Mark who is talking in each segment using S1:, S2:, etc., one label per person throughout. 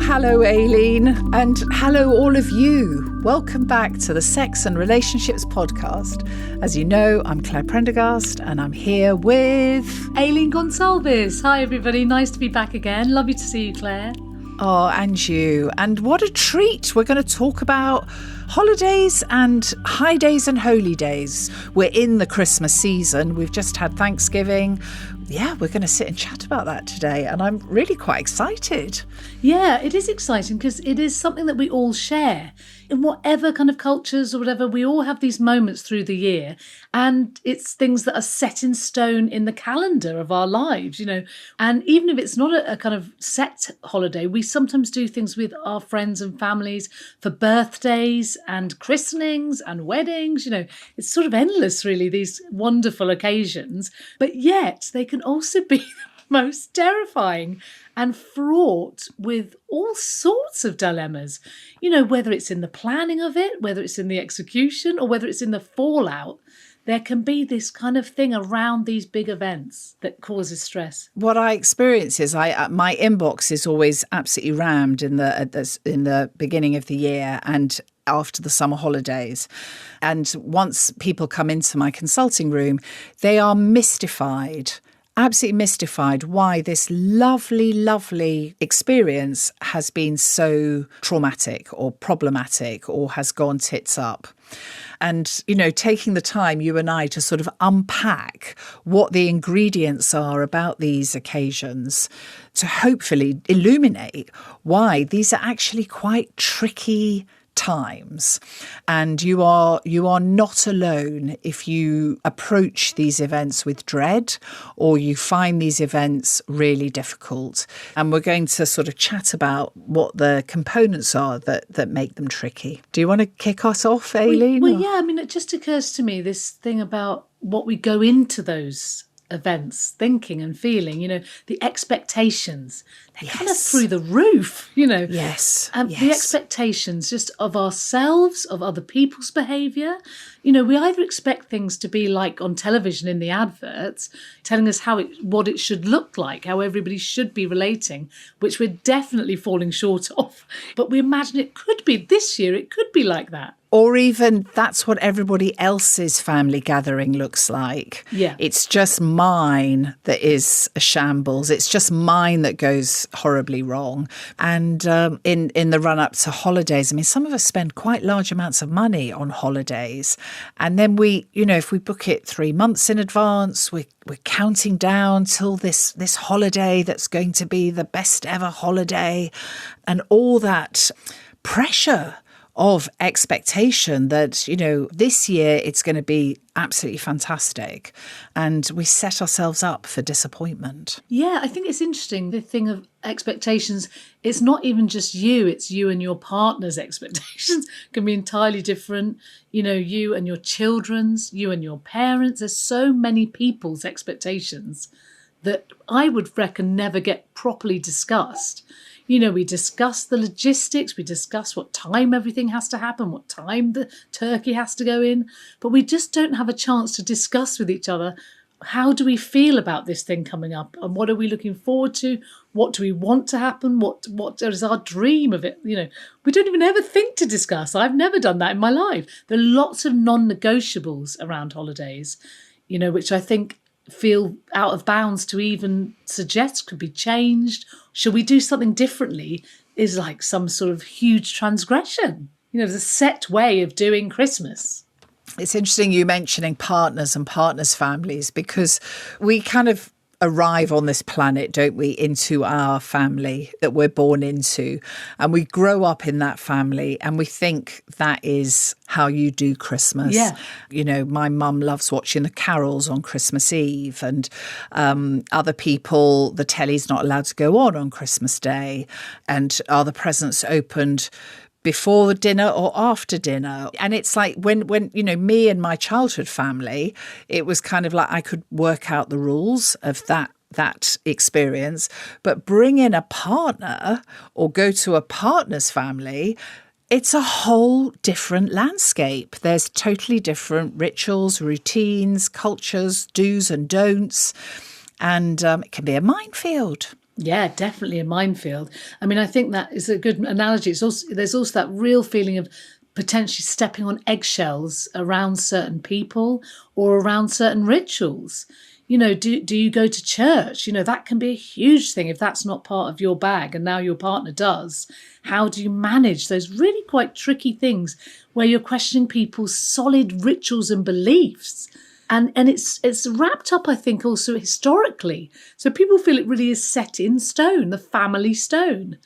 S1: hello, Aileen, and hello, all of you. Welcome back to the Sex and Relationships podcast. As you know, I'm Clare Prendergast, and I'm here with
S2: Aileen Gonsalves. Hi, everybody. Nice to be back again. Lovely to see you, Claire.
S1: Oh, and you. And what a treat. We're going to talk about holidays and high days and holy days. We're in the Christmas season. We've just had Thanksgiving. Yeah, we're going to sit and chat about that today. And I'm really quite excited.
S2: Yeah, it is exciting because it is something that we all share. In whatever kind of cultures or whatever, we all have these moments through the year. And it's things that are set in stone in the calendar of our lives, you know. And even if it's not a kind of set holiday, we sometimes do things with our friends and families for birthdays and christenings and weddings. You know, it's sort of endless, really, these wonderful occasions. But yet they can also be most terrifying and fraught with all sorts of dilemmas, you know, whether it's in the planning of it, whether it's in the execution, or whether it's in the fallout. There can be this kind of thing around these big events that causes stress.
S1: What I experience is my inbox is always absolutely rammed in the beginning of the year and after the summer holidays. And once people come into my consulting room, they are mystified, absolutely mystified why this lovely, lovely experience has been so traumatic or problematic or has gone tits up. And, you know, taking the time, you and I, to sort of unpack what the ingredients are about these occasions to hopefully illuminate why these are actually quite tricky times. And you are not alone if you approach these events with dread or you find these events really difficult. And we're going to sort of chat about what the components are that make them tricky. Do you want to kick us off, Aileen?
S2: Well, yeah, I mean, it just occurs to me, this thing about what we go into those events thinking and feeling, you know, the expectations, they're kind of through the roof, you know.
S1: Yes.
S2: The expectations just of ourselves, of other people's behaviour. You know, we either expect things to be like on television in the adverts, telling us what it should look like, how everybody should be relating, which we're definitely falling short of. But we imagine it could be this year, it could be like that.
S1: Or even that's what everybody else's family gathering looks like.
S2: Yeah.
S1: It's just mine that is a shambles. It's just mine that goes horribly wrong. And in the run up to holidays, I mean, some of us spend quite large amounts of money on holidays. And then we, you know, if we book it 3 months in advance, we're counting down till this holiday that's going to be the best ever holiday, and all that pressure of expectation that, you know, this year it's going to be absolutely fantastic, and we set ourselves up for disappointment.
S2: Yeah, I think it's interesting, the thing of expectations. It's not even just you, it's you and your partner's expectations can be entirely different. You know, you and your children's, you and your parents. There's so many people's expectations that I would reckon never get properly discussed. You know, we discuss the logistics, we discuss what time everything has to happen, what time the turkey has to go in, but we just don't have a chance to discuss with each other, how do we feel about this thing coming up, and what are we looking forward to? What do we want to happen? What is our dream of it? You know, we don't even ever think to discuss. I've never done that in my life. There are lots of non-negotiables around holidays, you know, which I think feel out of bounds to even suggest could be changed. Should we do something differently is like some sort of huge transgression. You know, there's a set way of doing Christmas.
S1: It's interesting you mentioning partners and partners' families, because we kind of arrive on this planet, don't we, into our family that we're born into, and we grow up in that family and we think that is how you do Christmas.
S2: Yeah.
S1: You know, my mum loves watching the carols on Christmas Eve, and other people, the telly's not allowed to go on Christmas Day, and are the presents opened before dinner or after dinner? And it's like when you know, me and my childhood family, it was kind of like I could work out the rules of that experience, but bring in a partner or go to a partner's family, it's a whole different landscape. There's totally different rituals, routines, cultures, do's and don'ts, and it can be a minefield.
S2: Yeah, definitely a minefield. I mean, I think that is a good analogy. There's also that real feeling of potentially stepping on eggshells around certain people or around certain rituals. Do you go to church? That can be a huge thing if that's not part of your bag and now your partner does. How do you manage those really quite tricky things where you're questioning people's solid rituals and beliefs? And it's wrapped up, I think, also historically. So people feel it really is set in stone, the family stone.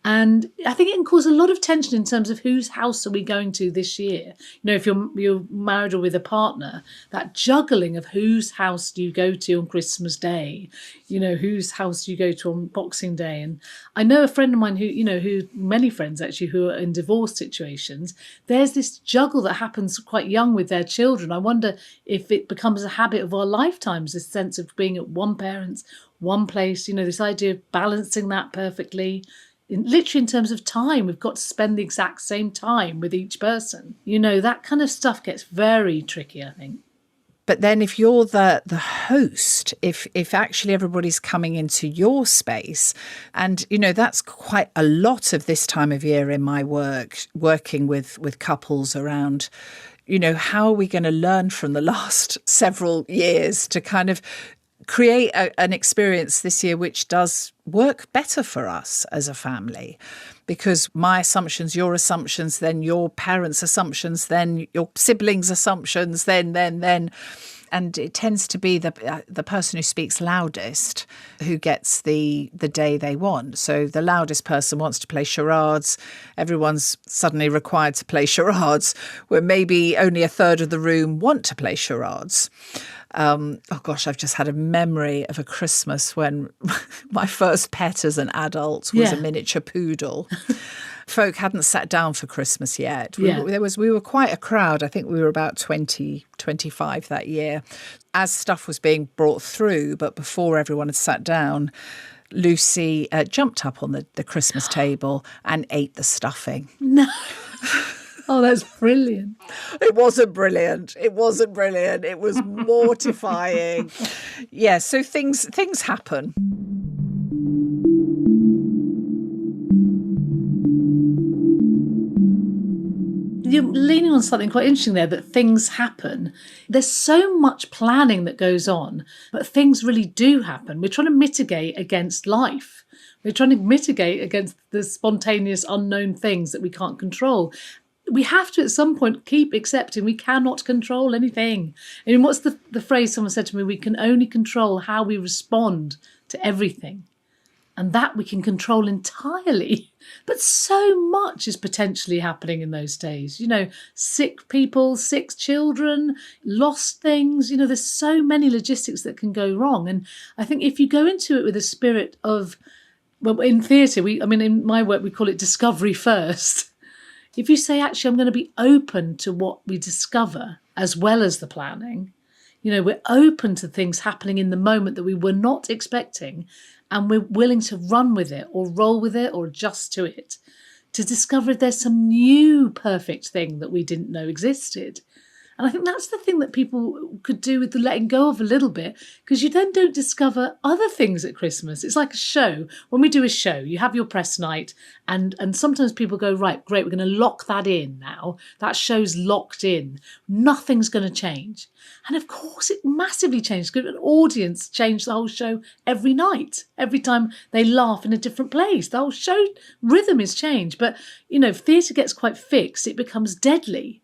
S2: And I think it can cause a lot of tension in terms of whose house are we going to this year. If you're married or with a partner, that juggling of whose house do you go to on Christmas Day, whose house do you go to on Boxing Day. And I know a friend of mine who many friends actually who are in divorce situations, there's this juggle that happens quite young with their children. I wonder if it becomes a habit of our lifetimes, this sense of being at one parent's, one place, this idea of balancing that perfectly. Literally in terms of time, we've got to spend the exact same time with each person. That kind of stuff gets very tricky, I think.
S1: But then if you're the host, if actually everybody's coming into your space, and, that's quite a lot of this time of year in my working with couples around, how are we going to learn from the last several years to kind of create an experience this year which does work better for us as a family, because my assumptions, your assumptions, then your parents' assumptions, then your siblings' assumptions, then, and it tends to be the person who speaks loudest who gets the day they want. So the loudest person wants to play charades. Everyone's suddenly required to play charades, where maybe only a third of the room want to play charades. I've just had a memory of a Christmas when my first pet as an adult was a miniature poodle. Folk hadn't sat down for Christmas yet. We were quite a crowd. I think we were about 20, 25 that year. As stuff was being brought through, but before everyone had sat down, Lucy jumped up on the Christmas table and ate the stuffing.
S2: No. Oh, that's brilliant.
S1: It wasn't brilliant. It was mortifying. Yeah, so things happen.
S2: You're leaning on something quite interesting there, that things happen. There's so much planning that goes on, but things really do happen. We're trying to mitigate against life. We're trying to mitigate against the spontaneous unknown things that we can't control. We have to, at some point, keep accepting we cannot control anything. I mean, what's the phrase someone said to me? We can only control how we respond to everything. And that we can control entirely. But so much is potentially happening in those days. Sick people, sick children, lost things. There's so many logistics that can go wrong. And I think if you go into it with a spirit of, well, in theatre, in my work, we call it discovery first. If you say, actually, I'm going to be open to what we discover as well as the planning, we're open to things happening in the moment that we were not expecting, and we're willing to run with it or roll with it or adjust to it to discover if there's some new perfect thing that we didn't know existed. And I think that's the thing that people could do with the letting go of a little bit, because you then don't discover other things at Christmas. It's like a show. When we do a show, you have your press night, and sometimes people go, right, great, we're going to lock that in now. That show's locked in. Nothing's going to change. And of course, it massively changes. An audience change the whole show every night. Every time they laugh in a different place, the whole show rhythm is changed. But, if theatre gets quite fixed, it becomes deadly.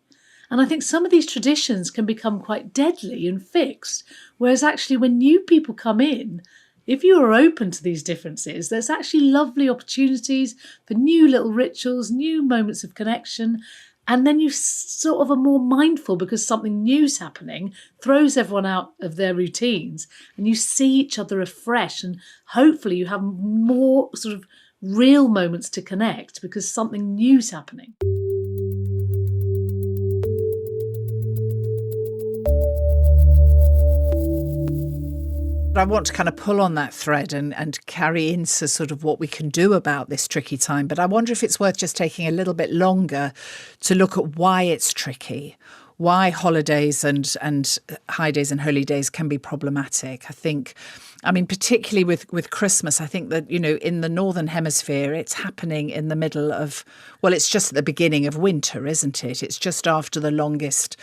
S2: And I think some of these traditions can become quite deadly and fixed, whereas actually when new people come in, if you are open to these differences, there's actually lovely opportunities for new little rituals, new moments of connection. And then you sort of are more mindful because something new's happening, throws everyone out of their routines, and you see each other afresh. And hopefully you have more sort of real moments to connect because something new's happening.
S1: I want to kind of pull on that thread and carry into sort of what we can do about this tricky time. But I wonder if it's worth just taking a little bit longer to look at why it's tricky, why holidays and high days and holy days can be problematic. I think I mean, particularly with Christmas, I think that, in the Northern Hemisphere, it's happening in the middle of, well, it's just at the beginning of winter, isn't it? It's just after the longest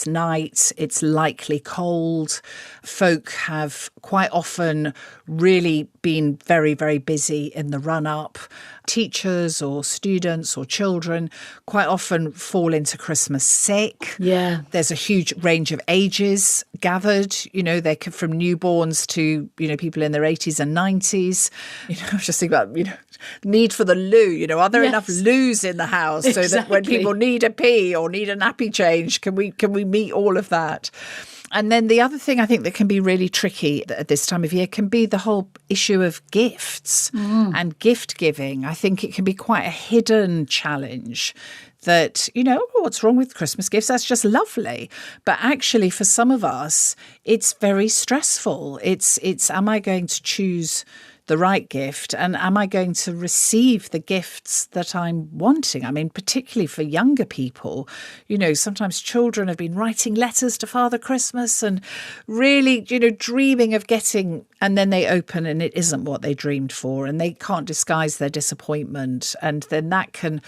S1: night. It's likely cold. Folk have quite often really been very, very busy in the run-up. Teachers or students or children quite often fall into Christmas sick.
S2: Yeah.
S1: There's a huge range of ages gathered, they could from newborns to, people in their 80s and 90s. I was just thinking about, need for the loo, are there enough loos in the house so that when people need a pee or need a nappy change, can we meet all of that? And then the other thing I think that can be really tricky at this time of year can be the whole issue of gifts and gift giving. I think it can be quite a hidden challenge that, what's wrong with Christmas gifts? That's just lovely. But actually, for some of us, it's very stressful. It's am I going to choose the right gift, and am I going to receive the gifts that I'm wanting? I mean, particularly for younger people, sometimes children have been writing letters to Father Christmas and really, dreaming of getting, and then they open and it isn't what they dreamed for, and they can't disguise their disappointment. And then that can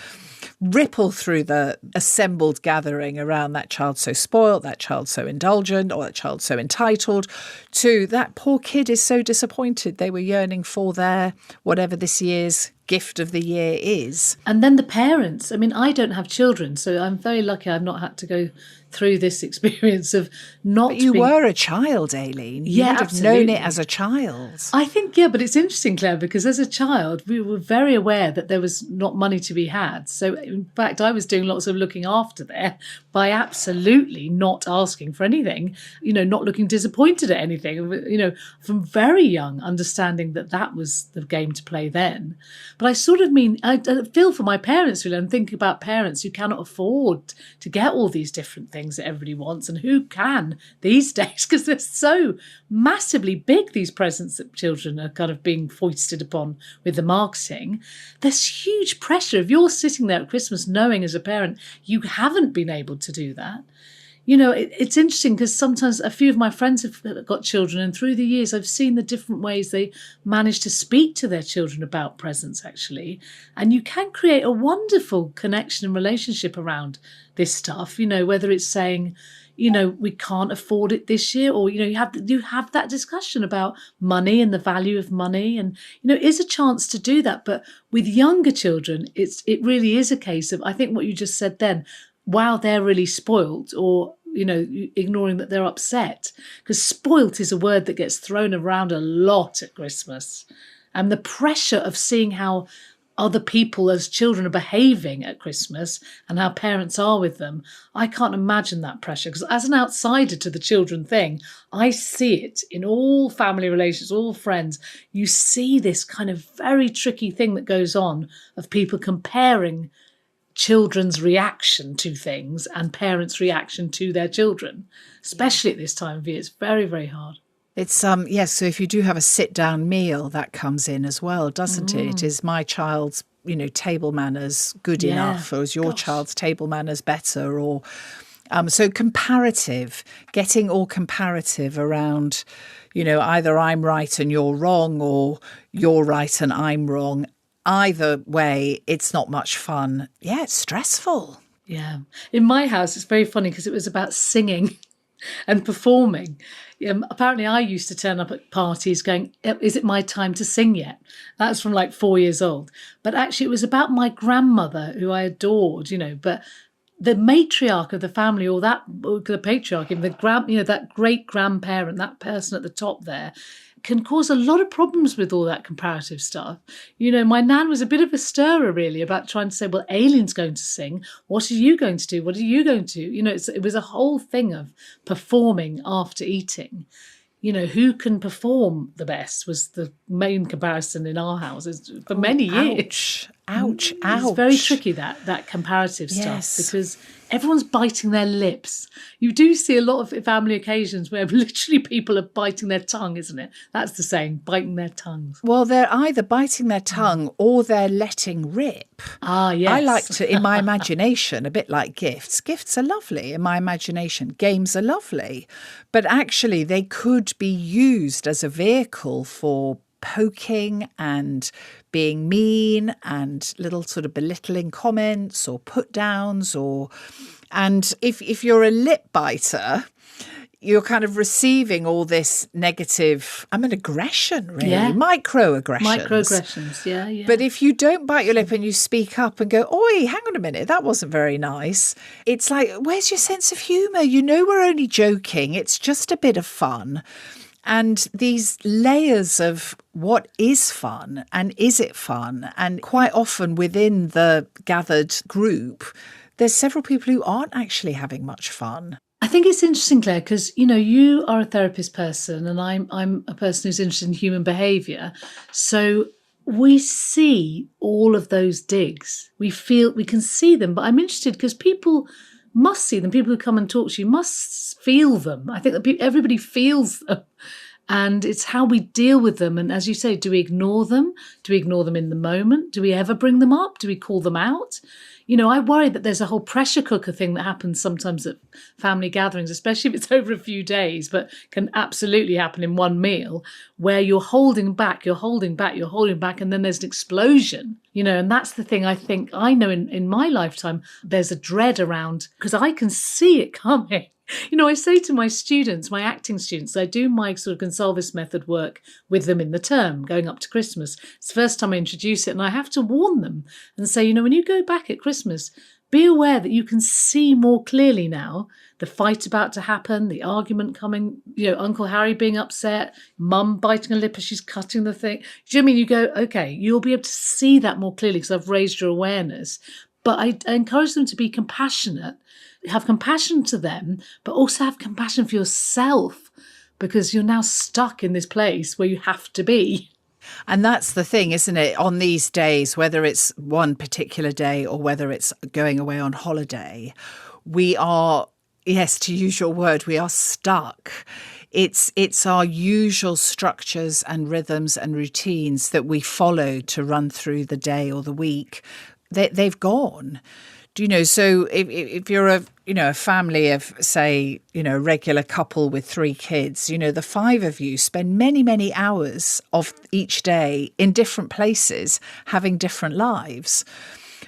S1: ripple through the assembled gathering around that child so spoiled, that child so indulgent, or that child so entitled, to that poor kid is so disappointed. They were yearning for their whatever this year's gift of the year is.
S2: And then the parents. I mean, I don't have children, so I'm very lucky I've not had to go through this experience of not
S1: But you were a child, Aileen. You would have known it as a child.
S2: I think, but it's interesting, Claire, because as a child, we were very aware that there was not money to be had. So, in fact, I was doing lots of looking after there by absolutely not asking for anything, not looking disappointed at anything, from very young, understanding that was the game to play then. But I sort of mean, I feel for my parents, really. I'm thinking about parents who cannot afford to get all these different things that everybody wants, and who can these days, because they're so massively big, these presents that children are kind of being foisted upon with the marketing. There's huge pressure. If you're sitting there at Christmas knowing as a parent you haven't been able to do that, it's interesting because sometimes a few of my friends have got children, and through the years I've seen the different ways they manage to speak to their children about presents, actually. And you can create a wonderful connection and relationship around this stuff, whether it's saying, we can't afford it this year, or, you have that discussion about money and the value of money. And, is a chance to do that. But with younger children, it really is a case of, I think what you just said then, wow, they're really spoilt, or, ignoring that they're upset. Because spoilt is a word that gets thrown around a lot at Christmas. And the pressure of seeing how other people as children are behaving at Christmas and how parents are with them, I can't imagine that pressure. Because as an outsider to the children thing, I see it in all family relations, all friends. You see this kind of very tricky thing that goes on of people comparing children's reaction to things and parents' reaction to their children, especially at this time of year. It's very, very hard.
S1: It's yes. So if you do have a sit-down meal, that comes in as well, doesn't it? Is my child's table manners good enough, or is your child's table manners better? Or so comparative, getting all comparative around, either I'm right and you're wrong, or you're right and I'm wrong. Either way, it's not much fun. Yeah, it's stressful.
S2: Yeah. In my house, it's very funny because it was about singing and performing. Apparently, I used to turn up at parties going, is it my time to sing yet? That's from like 4 years old. But actually, it was about my grandmother, who I adored, but the matriarch of the family, or the patriarch, that great grandparent, that person at the top there, can cause a lot of problems with all that comparative stuff. My nan was a bit of a stirrer, really, about trying to say, well, Aileen's going to sing. What are you going to do? What are you going to do? It was a whole thing of performing after eating. Who can perform the best was the main comparison in our houses for many years.
S1: Ouch, ouch.
S2: It's very tricky, that comparative
S1: Yes.
S2: stuff, because everyone's biting their lips. You do see a lot of family occasions where literally people are biting their tongue, isn't it? That's the saying, biting their tongues.
S1: Well, they're either biting their tongue or they're letting rip.
S2: Ah, yes.
S1: I like to, in my imagination, a bit like gifts. Gifts are lovely in my imagination. Games are lovely. But actually, they could be used as a vehicle for poking and being mean and little sort of belittling comments or put downs, and if you're a lip biter, you're kind of receiving all this negative, aggression, really.
S2: Yeah.
S1: Microaggressions.
S2: Microaggressions, yeah.
S1: But if you don't bite your lip and you speak up and go, oi, hang on a minute, that wasn't very nice. It's like, where's your sense of humour? You know we're only joking. It's just a bit of fun. And these layers of what is fun and is it fun? And quite often within the gathered group, there's several people who aren't actually having much fun.
S2: I think it's interesting, Claire, because, you are a therapist person and I'm a person who's interested in human behaviour. So we see all of those digs. We can see them, but I'm interested because people must see them. People who come and talk to you must feel them. I think that everybody feels them. And it's how we deal with them. And as you say, do we ignore them? Do we ignore them in the moment? Do we ever bring them up? Do we call them out? I worry that there's a whole pressure cooker thing that happens sometimes at family gatherings, especially if it's over a few days, but can absolutely happen in one meal, where you're holding back, and then there's an explosion, and that's the thing I think I know in my lifetime, there's a dread around, because I can see it coming. I say to my students, my acting students, I do my sort of Gonsalves method work with them in the term, going up to Christmas. It's the first time I introduce it, and I have to warn them and say, when you go back at Christmas, be aware that you can see more clearly now the fight about to happen, the argument coming, Uncle Harry being upset, Mum biting her lip as she's cutting the thing. Do you know what I mean? You go, okay, you'll be able to see that more clearly because I've raised your awareness. But I encourage them to be compassionate. Have compassion to them, but also have compassion for yourself, because you're now stuck in this place where you have to be.
S1: And that's the thing, isn't it? On these days, whether it's one particular day or whether it's going away on holiday, we are, yes, to use your word, we are stuck. It's our usual structures and rhythms and routines that we follow to run through the day or the week. They've gone. So if you're a family of, say, a regular couple with 3 kids, the 5 of you spend many, many hours of each day in different places, having different lives.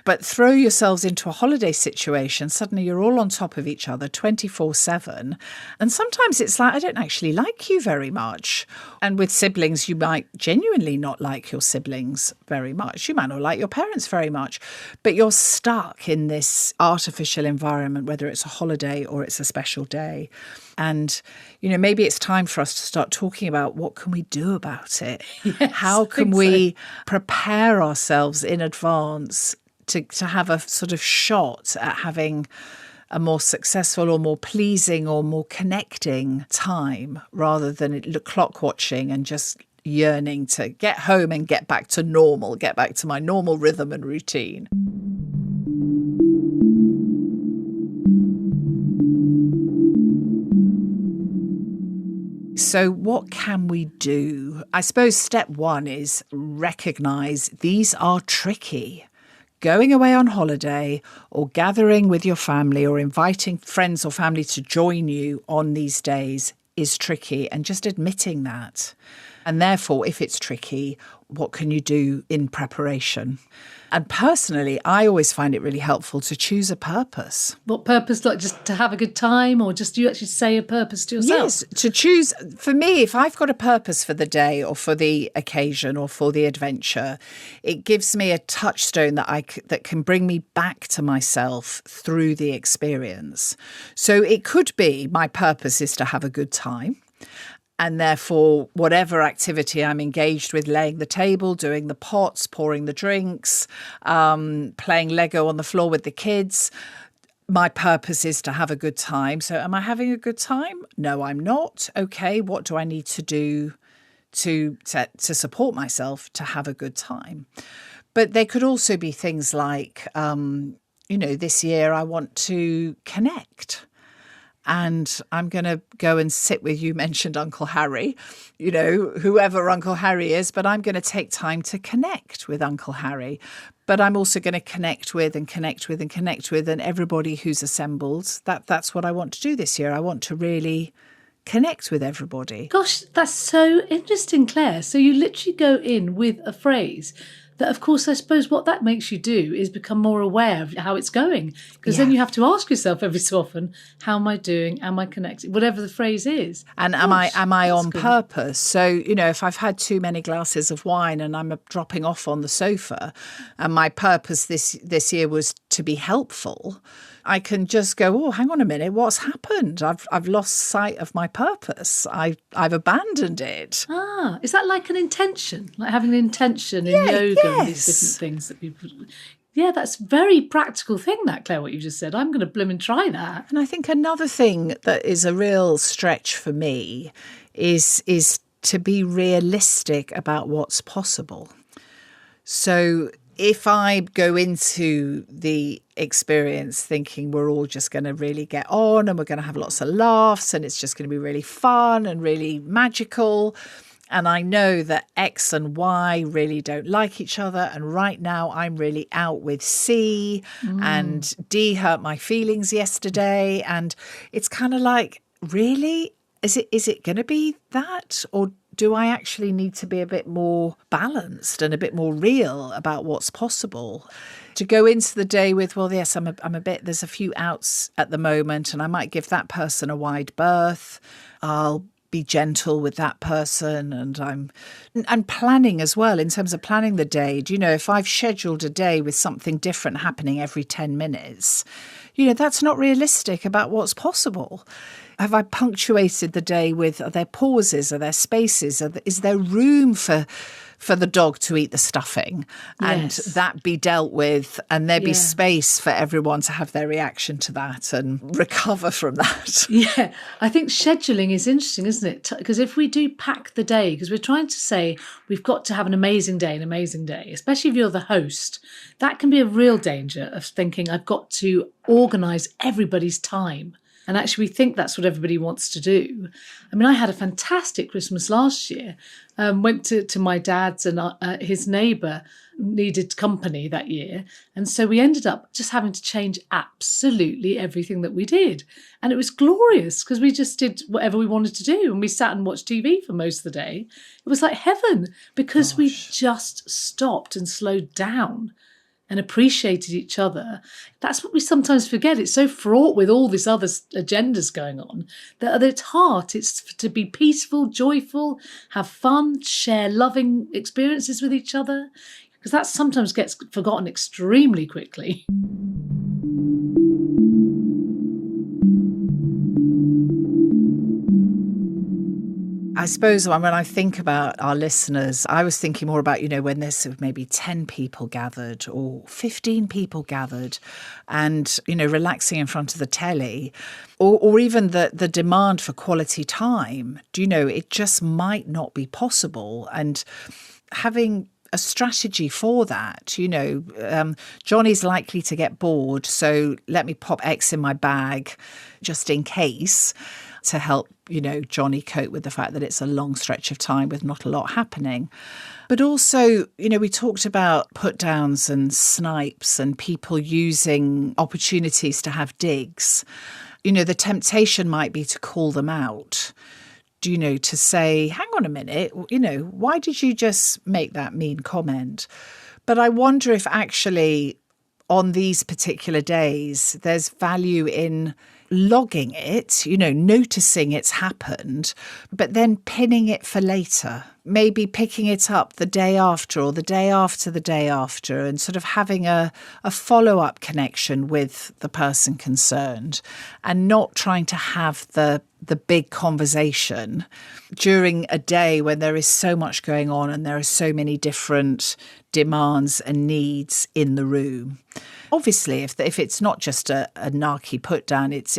S1: But throw yourselves into a holiday situation, suddenly you're all on top of each other 24/7. And sometimes it's like, I don't actually like you very much. And with siblings, you might genuinely not like your siblings very much. You might not like your parents very much. But you're stuck in this artificial environment, whether it's a holiday or it's a special day. And, maybe it's time for us to start talking about what can we do about it?
S2: Yes,
S1: how can we prepare ourselves in advance to have a sort of shot at having a more successful or more pleasing or more connecting time, rather than clock watching and just yearning to get home and get back to normal, get back to my normal rhythm and routine. So what can we do? I suppose step 1 is recognise these are tricky. Going away on holiday or gathering with your family or inviting friends or family to join you on these days is tricky, and just admitting that. And therefore, if it's tricky, what can you do in preparation? And personally, I always find it really helpful to choose a purpose.
S2: What purpose? Like just to have a good time, or just do you actually say a purpose to yourself?
S1: Yes, to choose. For me, if I've got a purpose for the day or for the occasion or for the adventure, it gives me a touchstone that can bring me back to myself through the experience. So it could be my purpose is to have a good time. And therefore, whatever activity I'm engaged with, laying the table, doing the pots, pouring the drinks, playing Lego on the floor with the kids, my purpose is to have a good time. So am I having a good time? No, I'm not. Okay, what do I need to do to support myself to have a good time? But they could also be things like, this year I want to connect. And I'm going to go and sit with, you mentioned Uncle Harry, whoever Uncle Harry is, but I'm going to take time to connect with Uncle Harry. But I'm also going to connect with and everybody who's assembled. That's what I want to do this year. I want to really connect with everybody.
S2: Gosh, that's so interesting, Claire. So you literally go in with a phrase that, of course, I suppose what that makes you do is become more aware of how it's going. Because then you have to ask yourself every so often, how am I doing? Am I connected? Whatever the phrase is.
S1: And am I on purpose? So, if I've had too many glasses of wine and I'm dropping off on the sofa, and my purpose this year was to be helpful, I can just go, oh, hang on a minute, what's happened? I've lost sight of my purpose. I've abandoned it.
S2: Ah, is that like an intention? Like having an intention in yoga and these different things that people... Yeah, that's a very practical thing, that, Claire, what you just said. I'm going to blooming try that.
S1: And I think another thing that is a real stretch for me is to be realistic about what's possible. So if I go into the experience thinking we're all just going to really get on and we're going to have lots of laughs and it's just going to be really fun and really magical, and I know that X and Y really don't like each other, and right now I'm really out with C and D hurt my feelings yesterday, and it's kind of like, really? Is it going to be that? Or do I actually need to be a bit more balanced and a bit more real about what's possible? To go into the day with, well, yes, I'm a bit, there's a few outs at the moment and I might give that person a wide berth. I'll be gentle with that person, and planning as well in terms of planning the day. If I've scheduled a day with something different happening every 10 minutes, that's not realistic about what's possible. Have I punctuated the day with, are there pauses, are there spaces, is there room for the dog to eat the stuffing and that be dealt with, and there be space for everyone to have their reaction to that and recover from that?
S2: Yeah, I think scheduling is interesting, isn't it? Because if we do pack the day, because we're trying to say we've got to have an amazing day, especially if you're the host, that can be a real danger of thinking I've got to organise everybody's time. And actually, we think that's what everybody wants to do. I mean, I had a fantastic Christmas last year. Went to my dad's, and his neighbour needed company that year. And so we ended up just having to change absolutely everything that we did. And it was glorious because we just did whatever we wanted to do. And we sat and watched TV for most of the day. It was like heaven because we just stopped and slowed down and appreciated each other. That's what we sometimes forget. It's so fraught with all these other agendas going on that at its heart, it's to be peaceful, joyful, have fun, share loving experiences with each other, because that sometimes gets forgotten extremely quickly.
S1: I suppose when I think about our listeners, I was thinking more about, when there's maybe 10 people gathered or 15 people gathered and, relaxing in front of the telly, or even the demand for quality time. It just might not be possible. And having a strategy for that, Johnny's likely to get bored, so let me pop X in my bag just in case, to help, Johnny cope with the fact that it's a long stretch of time with not a lot happening. But also, we talked about put downs and snipes and people using opportunities to have digs. The temptation might be to call them out, to say, hang on a minute, why did you just make that mean comment? But I wonder if actually on these particular days, there's value in logging it, noticing it's happened, but then pinning it for later, maybe picking it up the day after or the day after the day after, and sort of having a follow-up connection with the person concerned, and not trying to have the big conversation during a day when there is so much going on and there are so many different demands and needs in the room. Obviously, if it's not just a narky put down, it's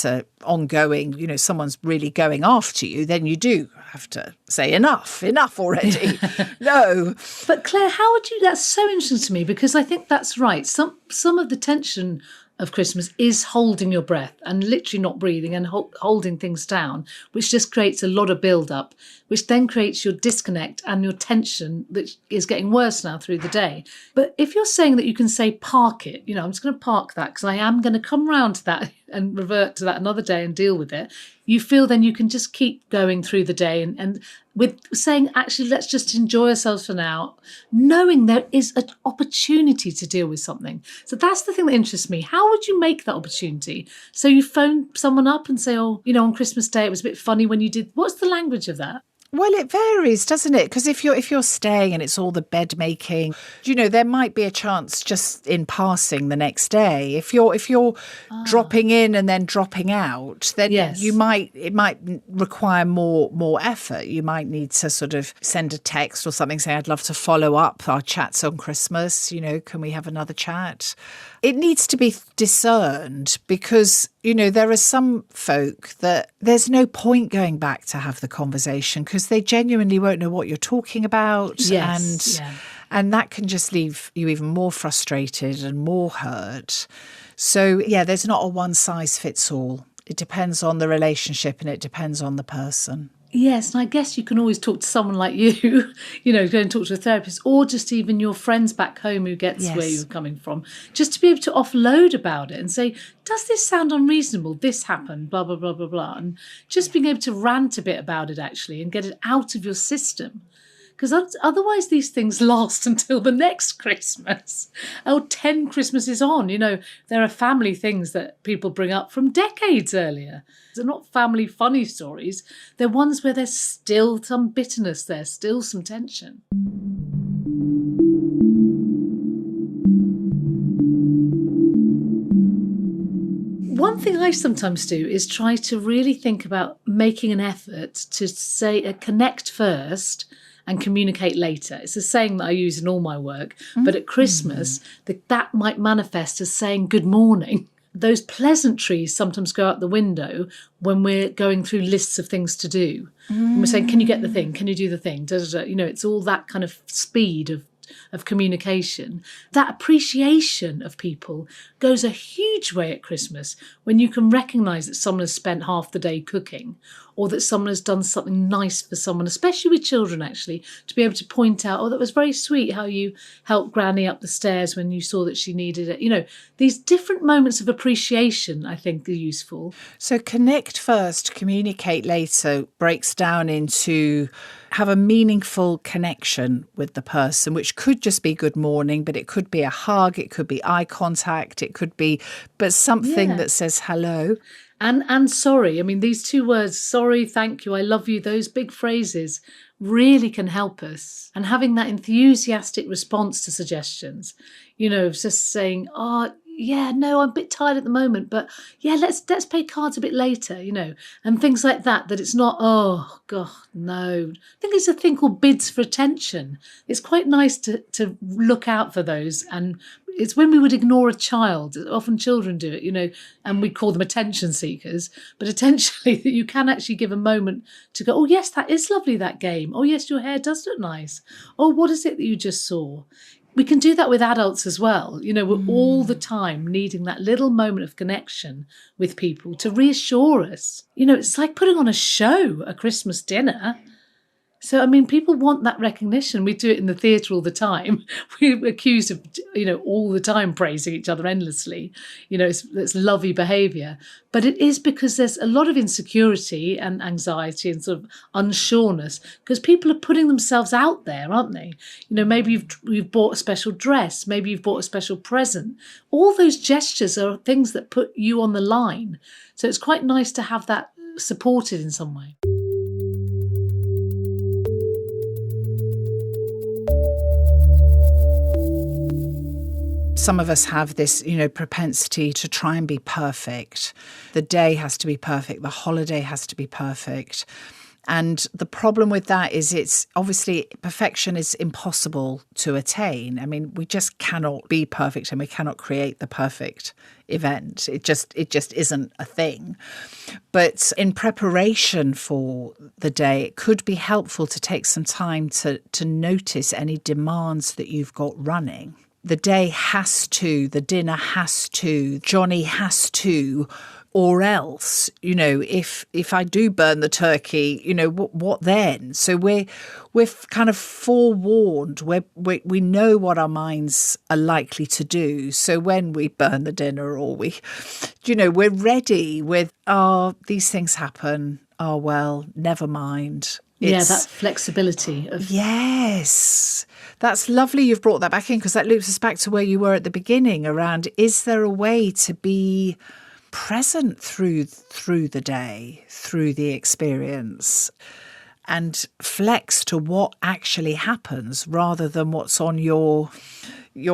S1: a ongoing, someone's really going after you, then you do have to say enough. enough already. No.
S2: But Claire, how would you, that's so interesting to me, because I think that's right. Some of the tension of Christmas is holding your breath and literally not breathing and holding things down, which just creates a lot of build-up, which then creates your disconnect and your tension that is getting worse now through the day. But if you're saying that you can say park it, I'm just going to park that because I am going to come round to that and revert to that another day and deal with it, you feel then you can just keep going through the day and with saying, actually, let's just enjoy ourselves for now, knowing there is an opportunity to deal with something. So that's the thing that interests me. How would you make that opportunity? So you phone someone up and say, on Christmas Day, it was a bit funny when you did. What's the language of that?
S1: Well, it varies, doesn't it? Because if you're staying and it's all the bed making, there might be a chance just in passing the next day. If you're dropping in and then dropping out, then
S2: Yes.
S1: it might require more effort. You might need to sort of send a text or something saying, I'd love to follow up our chats on Christmas. Can we have another chat? It needs to be discerned because, there are some folk that there's no point going back to have the conversation because they genuinely won't know what you're talking about.
S2: Yes.
S1: And that can just leave you even more frustrated and more hurt. So, there's not a one size fits all. It depends on the relationship and it depends on the person.
S2: Yes, and I guess you can always talk to someone like you, go and talk to a therapist, or just even your friends back home who gets where you're coming from, just to be able to offload about it and say, does this sound unreasonable? This happened, blah, blah, blah, blah, blah. And just being able to rant a bit about it, actually, and get it out of your system. Because otherwise these things last until the next Christmas. 10 Christmases on. There are family things that people bring up from decades earlier. They're not family funny stories. They're ones where there's still some bitterness, there's still some tension. One thing I sometimes do is try to really think about making an effort to say connect first and communicate later. It's a saying that I use in all my work, but at Christmas, that might manifest as saying good morning. Those pleasantries sometimes go out the window when we're going through lists of things to do. And we're saying, can you get the thing? Can you do the thing? Da, da, da. It's all that kind of speed of communication. That appreciation of people goes a huge way at Christmas when you can recognise that someone has spent half the day cooking or that someone has done something nice for someone, especially with children, actually, to be able to point out, that was very sweet how you helped Granny up the stairs when you saw that she needed it. These different moments of appreciation, I think, are useful.
S1: So connect first, communicate later breaks down into have a meaningful connection with the person, which could just be good morning, but it could be a hug, it could be eye contact, it could be, but something that says hello.
S2: And sorry. I mean, these two words, sorry, thank you, I love you, those big phrases really can help us. And having that enthusiastic response to suggestions, just saying, I'm a bit tired at the moment, but let's play cards a bit later, and things like that it's not, oh, God, no. I think it's a thing called bids for attention. It's quite nice to look out for those. And it's when we would ignore a child, often children do it, and we call them attention seekers, but potentially that you can actually give a moment to go, oh, yes, that is lovely, that game. Oh, yes, your hair does look nice. Oh, what is it that you just saw? We can do that with adults as well. We're all the time needing that little moment of connection with people to reassure us. It's like putting on a show, a Christmas dinner. So, I mean, people want that recognition. We do it in the theatre all the time. We're accused of, all the time praising each other endlessly. It's lovey behaviour. But it is because there's a lot of insecurity and anxiety and sort of unsureness because people are putting themselves out there, aren't they? Maybe you've bought a special dress. Maybe you've bought a special present. All those gestures are things that put you on the line. So it's quite nice to have that supported in some way.
S1: Some of us have this, propensity to try and be perfect. The day has to be perfect. The holiday has to be perfect. And the problem with that is it's obviously perfection is impossible to attain. I mean, we just cannot be perfect and we cannot create the perfect event. It just isn't a thing. But in preparation for the day, it could be helpful to take some time to notice any demands that you've got running. The day has to, the dinner has to, Johnny has to, or else, if I do burn the turkey, what then? So we're kind of forewarned. We know what our minds are likely to do. So when we burn the dinner or we're ready with, these things happen. Oh, well, never mind.
S2: That flexibility of...
S1: Yes. That's lovely you've brought that back in, because that loops us back to where you were at the beginning around, is there a way to be present through the day, through the experience, and flex to what actually happens rather than what's on your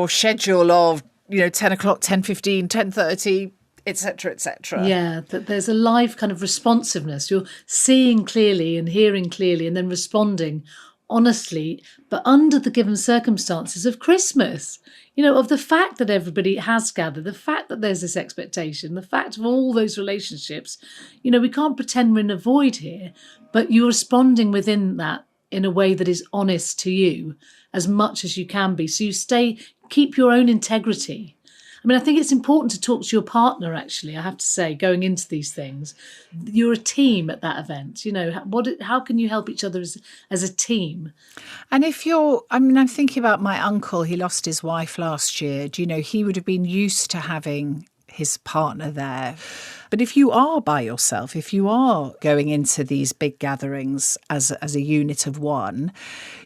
S1: schedule of 10 o'clock, 10:15, 10:30, etc., etc.
S2: Yeah, that there's a live kind of responsiveness. You're seeing clearly and hearing clearly and then responding honestly, but under the given circumstances of Christmas, of the fact that everybody has gathered, the fact that there's this expectation, the fact of all those relationships. We can't pretend we're in a void here, but you're responding within that in a way that is honest to you as much as you can be. So you keep your own integrity. I mean, I think it's important to talk to your partner, actually, I have to say, going into these things. You're a team at that event. How can you help each other as a team? And
S1: I'm thinking about my uncle. He lost his wife last year. He would have been used to having his partner there. But if you are by yourself, if you are going into these big gatherings as a unit of one,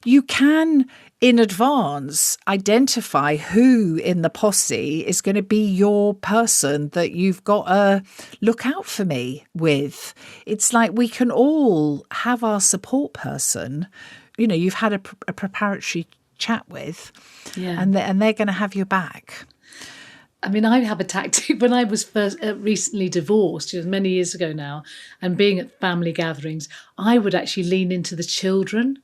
S1: you can, in advance, identify who in the posse is going to be your person that you've got to look out for me with. It's like we can all have our support person, you've had a preparatory chat with, and they're going to have your back.
S2: I mean, I have a tactic. When I was first recently divorced, many years ago now, and being at family gatherings, I would actually lean into the children.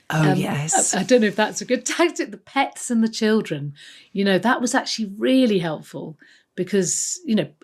S1: Oh, yes.
S2: I don't know if that's a good tactic. The pets and the children, that was actually really helpful because,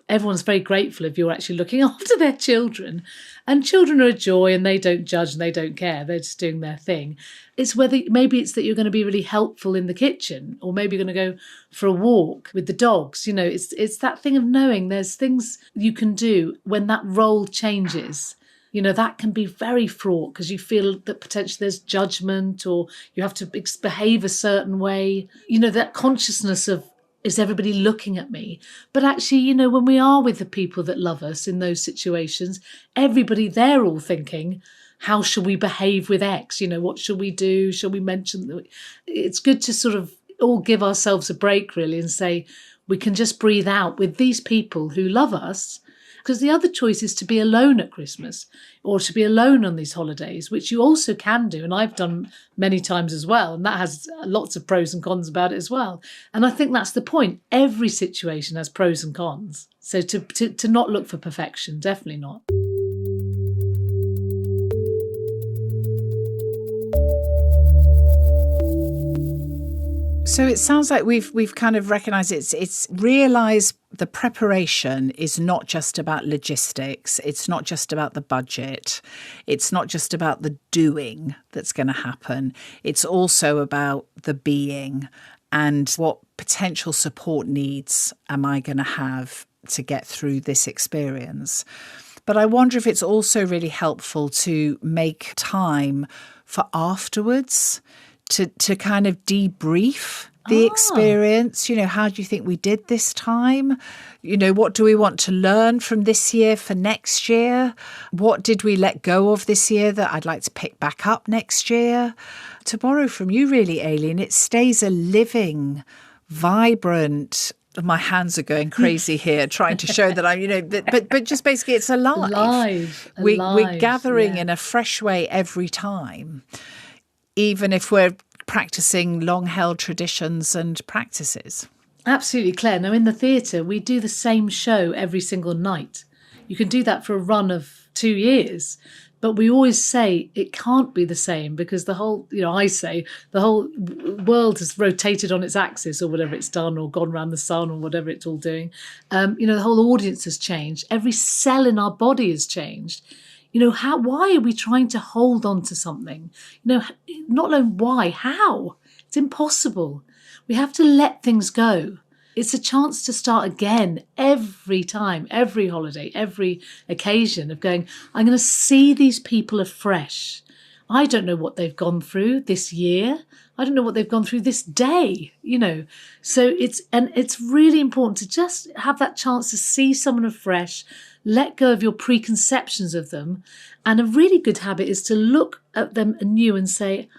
S2: everyone's very grateful if you're actually looking after their children. And children are a joy and they don't judge and they don't care. They're just doing their thing. It's maybe it's that you're going to be really helpful in the kitchen, or maybe you're going to go for a walk with the dogs. It's that thing of knowing there's things you can do when that role changes. That can be very fraught because you feel that potentially there's judgment or you have to behave a certain way. That consciousness of, is everybody looking at me? But actually, when we are with the people that love us in those situations, they're all thinking, how shall we behave with X? What shall we do? Shall we mention? It's good to sort of all give ourselves a break, really, and say, we can just breathe out with these people who love us. Because the other choice is to be alone at Christmas or to be alone on these holidays, which you also can do. And I've done many times as well. And that has lots of pros and cons about it as well. And I think that's the point. Every situation has pros and cons. So to not look for perfection, definitely not.
S1: So it sounds like we've kind of recognised it's realised the preparation is not just about logistics. It's not just about the budget. It's not just about the doing that's going to happen. It's also about the being and what potential support needs am I going to have to get through this experience. But I wonder if it's also really helpful to make time for afterwards, to kind of debrief the experience. How do you think we did this time? What do we want to learn from this year for next year? What did we let go of this year that I'd like to pick back up next year? To borrow from you, really, Aileen, it stays a living, vibrant... My hands are going crazy here, trying to show that I'm, but just basically it's alive. We're gathering in a fresh way every time, even if we're practicing long-held traditions and practices.
S2: Absolutely, Claire. Now, in the theatre, we do the same show every single night. You can do that for a run of 2 years. But we always say it can't be the same because the whole, I say the whole world has rotated on its axis or whatever it's done, or gone around the sun or whatever it's all doing. The whole audience has changed. Every cell in our body has changed. Why are we trying to hold on to something? Not alone why, how? It's impossible. We have to let things go. It's a chance to start again every time, every holiday, every occasion of going, I'm going to see these people afresh. I don't know what they've gone through this year. I don't know what they've gone through this day, So it's really important to just have that chance to see someone afresh, let go of your preconceptions of them. And a really good habit is to look at them anew and say,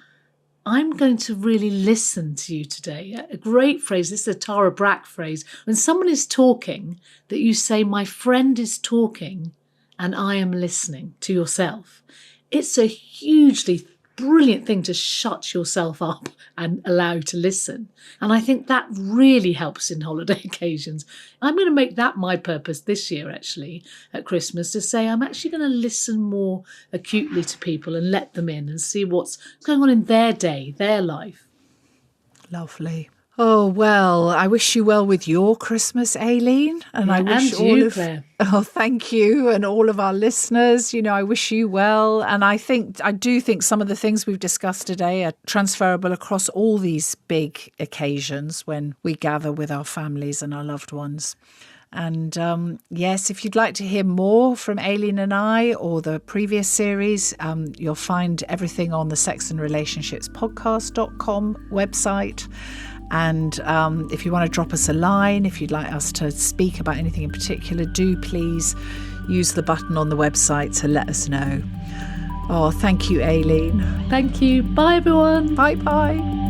S2: I'm going to really listen to you today. A great phrase, this is a Tara Brach phrase. When someone is talking, that you say, my friend is talking and I am listening to yourself. It's a hugely brilliant thing to shut yourself up and allow to listen. And I think that really helps in holiday occasions. I'm going to make that my purpose this year, actually, at Christmas, to say I'm actually going to listen more acutely to people and let them in and see what's going on in their day, their life.
S1: Lovely. Oh, well, I wish you well with your Christmas, Aileen. And I wish
S2: and
S1: all
S2: you,
S1: of
S2: Claire.
S1: Oh, thank you. And all of our listeners, I wish you well. And I do think some of the things we've discussed today are transferable across all these big occasions when we gather with our families and our loved ones. And yes, if you'd like to hear more from Aileen and I or the previous series, you'll find everything on the sexandrelationshipspodcast.com website. And if you want to drop us a line, if you'd like us to speak about anything in particular, do please use the button on the website to let us know. Oh, thank you, Aileen.
S2: Thank you. Bye, everyone.
S1: Bye-bye.